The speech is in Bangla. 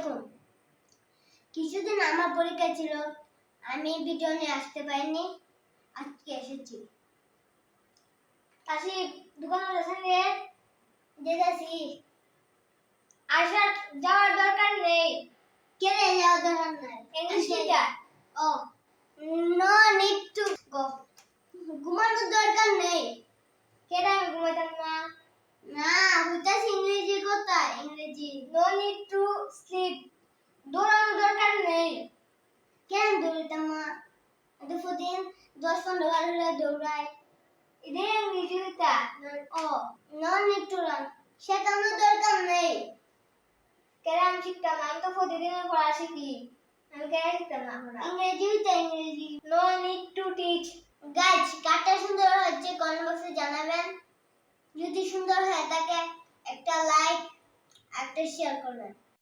দেখুন, কিছুদিন আমার পরীক্ষা ছিল, আমি ভিডিও নিয়ে আসতে পারিনি, আজকে এসেছি। আসি দোকানের সঙ্গে যেতেছি, আসার যাওয়ার দরকার নেই। কেন যাওয়ার দরকার নেই? English teacher. Oh, no need to go. ঘুমানোর দরকার নেই। কেন আমি ঘুমাইতাম না? না, হইতাছে ইংরেজি কথা, ইংরেজি। No need to sleep. দৌড়ানোর দরকার নেই। কেন দৌড়াইতাম না? প্রতিদিন 10-15 বার দৌড়াই। এটা ইংরেজি কথা। ও, নো নিড টু রান। শেখানোর দরকার নেই। কেন আমি শিখতাম না? আমি তো প্রতিদিনের পড়া শিখি। আমি কেন শিখতাম না? ইংরেজি হইতে ইংরেজি। No need to teach. Guys, কাটা সুন্দর হচ্ছে কমেন্ট বক্সে জানাবেন। যদি সুন্দর হয় তাকে একটা লাইক, একটা শেয়ার করবেন।